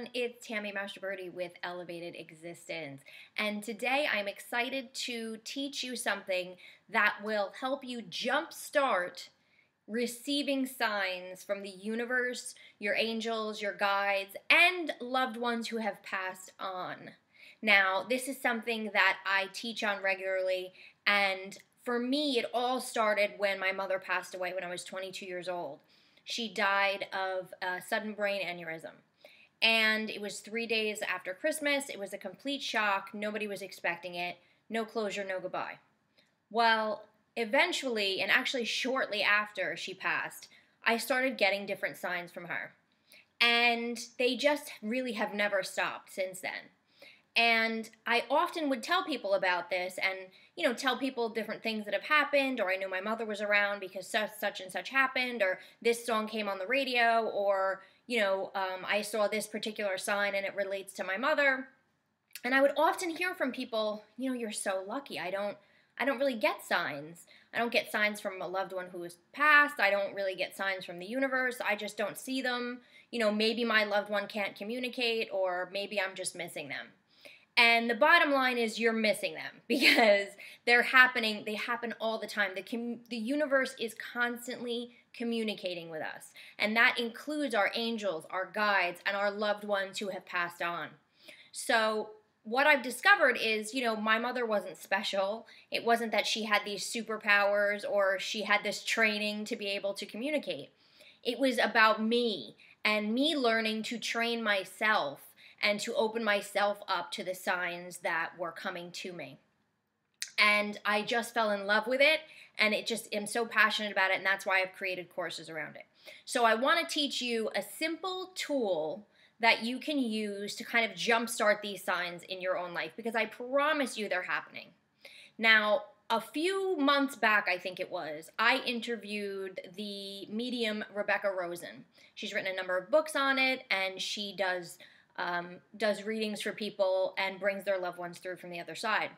everyone, it's Tammy Mastroberte with Elevated Existence, and today I'm excited to teach you something that will help you jumpstart receiving signs from the universe, your angels, your guides, and loved ones who have passed on. Now, this is something that I teach on regularly, and for me, it all started when my mother passed away when I was 22 years old. She died of a sudden brain aneurysm. And it was 3 days after Christmas. It was a complete shock. Nobody was expecting it. No closure, no goodbye. Well, eventually, and actually shortly after she passed, I started getting different signs from her. And they just really have never stopped since then. And I often would tell people about this and, tell people different things that have happened, or I knew my mother was around because such and such happened, or this song came on the radio, or, I saw this particular sign and it relates to my mother. And I would often hear from people, you're so lucky. I don't really get signs. I don't get signs from a loved one who has passed. I don't really get signs from the universe. I just don't see them. Maybe my loved one can't communicate, or maybe I'm just missing them. And the bottom line is you're missing them because they're happening. They happen all the time. The universe is constantly communicating with us. And that includes our angels, our guides, and our loved ones who have passed on. So what I've discovered is, my mother wasn't special. It wasn't that she had these superpowers or she had this training to be able to communicate. It was about me and me learning to train myself and to open myself up to the signs that were coming to me. And I just fell in love with it, and I'm so passionate about it, and that's why I've created courses around it. So I want to teach you a simple tool that you can use to kind of jumpstart these signs in your own life, because I promise you they're happening. Now, a few months back, I think it was, I interviewed the medium Rebecca Rosen. She's written a number of books on it, and she does readings for people and brings their loved ones through from the other side.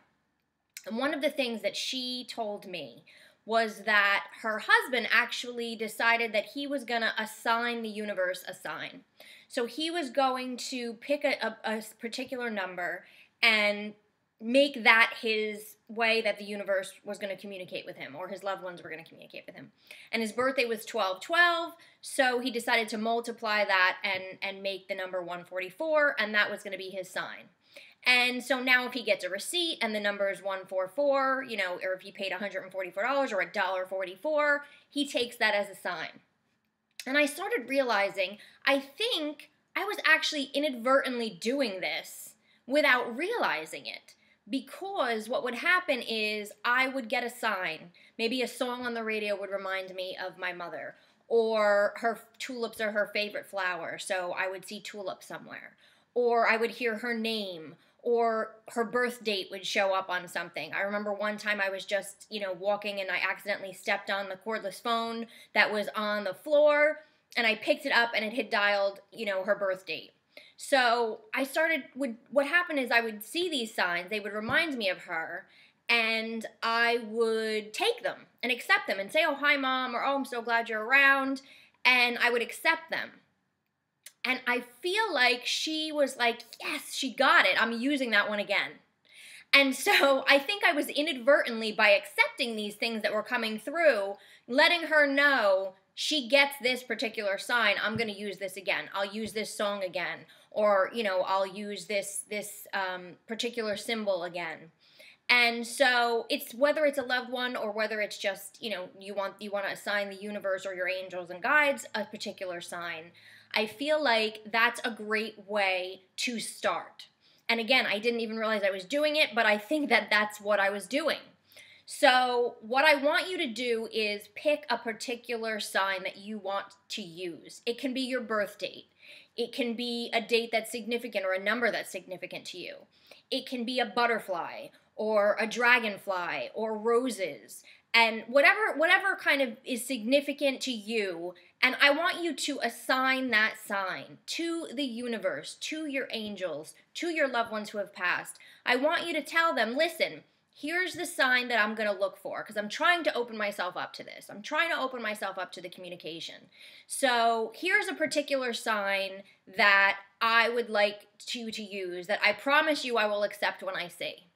And one of the things that she told me was that her husband actually decided that he was going to assign the universe a sign. So he was going to pick a particular number and make that his way that the universe was going to communicate with him, or his loved ones were going to communicate with him. And his birthday was 12/12, so he decided to multiply that and make the number 144, and that was going to be his sign. And so now if he gets a receipt and the number is 144, or if he paid $144 or $1.44, he takes that as a sign. And I started realizing, I think I was actually inadvertently doing this without realizing it. Because what would happen is I would get a sign. Maybe a song on the radio would remind me of my mother, or her tulips are her favorite flower, so I would see tulips somewhere. Or I would hear her name, or her birth date would show up on something. I remember one time I was just, walking and I accidentally stepped on the cordless phone that was on the floor, and I picked it up and it had dialed, her birth date. So what happened is I would see these signs, they would remind me of her, and I would take them and accept them and say, oh, hi, Mom, or oh, I'm so glad you're around, and I would accept them. And I feel like she was like, yes, she got it, I'm using that one again. And so I think I was inadvertently, by accepting these things that were coming through, letting her know she gets this particular sign, I'm going to use this again. I'll use this song again. Or, I'll use this particular symbol again. And so it's whether it's a loved one or whether it's just, you want to assign the universe or your angels and guides a particular sign. I feel like that's a great way to start. And again, I didn't even realize I was doing it, but I think that that's what I was doing. So what I want you to do is pick a particular sign that you want to use. It can be your birth date. It can be a date that's significant or a number that's significant to you. It can be a butterfly or a dragonfly or roses, and whatever kind of is significant to you. And I want you to assign that sign to the universe, to your angels, to your loved ones who have passed. I want you to tell them, listen, here's the sign that I'm going to look for, because I'm trying to open myself up to this. I'm trying to open myself up to the communication. So here's a particular sign that I would like you to use that I promise you I will accept when I see.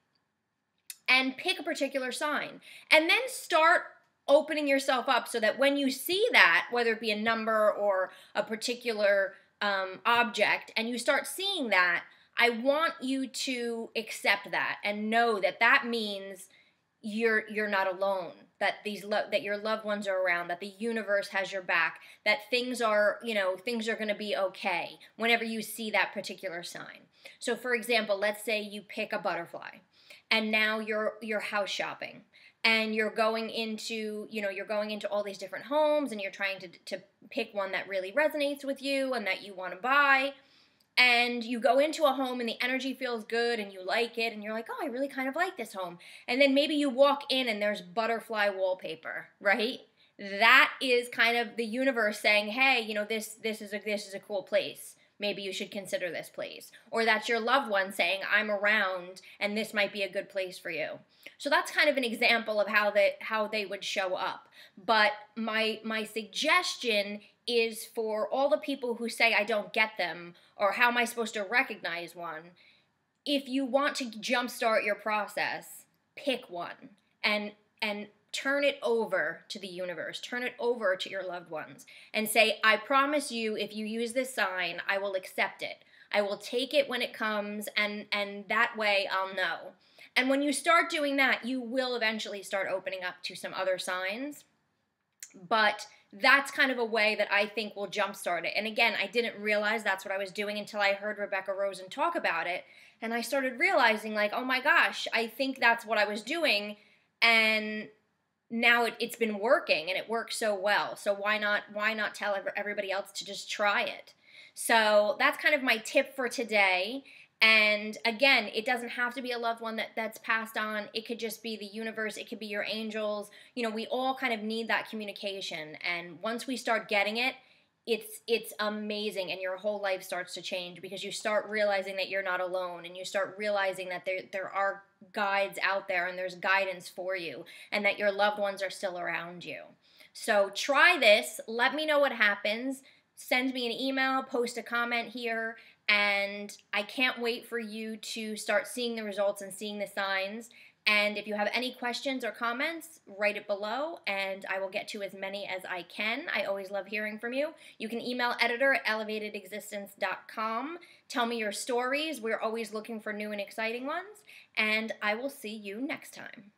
And pick a particular sign. And then start opening yourself up so that when you see that, whether it be a number or a particular object, and you start seeing that, I want you to accept that and know that that means you're not alone, that that your loved ones are around, that the universe has your back, that things are going to be okay whenever you see that particular sign. So for example, let's say you pick a butterfly and now you're house shopping and you're going into all these different homes and you're trying to pick one that really resonates with you and that you want to buy. And you go into a home and the energy feels good and you like it and you're like, oh, I really kind of like this home. And then maybe you walk in and there's butterfly wallpaper, right? That is kind of the universe saying, hey, this is a cool place. Maybe you should consider this place. Or that's your loved one saying, I'm around and this might be a good place for you. So that's kind of an example of how they would show up. But my suggestion is for all the people who say I don't get them or how am I supposed to recognize one, if you want to jumpstart your process, pick one and turn it over to the universe, turn it over to your loved ones and say, I promise you if you use this sign, I will accept it. I will take it when it comes and that way I'll know. And when you start doing that, you will eventually start opening up to some other signs. But that's kind of a way that I think will jumpstart it. And again, I didn't realize that's what I was doing until I heard Rebecca Rosen talk about it. And I started realizing like, oh my gosh, I think that's what I was doing. And now it's been working and it works so well. So why not tell everybody else to just try it? So that's kind of my tip for today. And again, it doesn't have to be a loved one that's passed on. It could just be the universe. It could be your angels. We all kind of need that communication. And once we start getting it, it's amazing. And your whole life starts to change because you start realizing that you're not alone. And you start realizing that there are guides out there and there's guidance for you. And that your loved ones are still around you. So try this. Let me know what happens. Send me an email. Post a comment here. And I can't wait for you to start seeing the results and seeing the signs. And if you have any questions or comments, write it below and I will get to as many as I can. I always love hearing from you. You can email editor@elevatedexistence.com. Tell me your stories. We're always looking for new and exciting ones. And I will see you next time.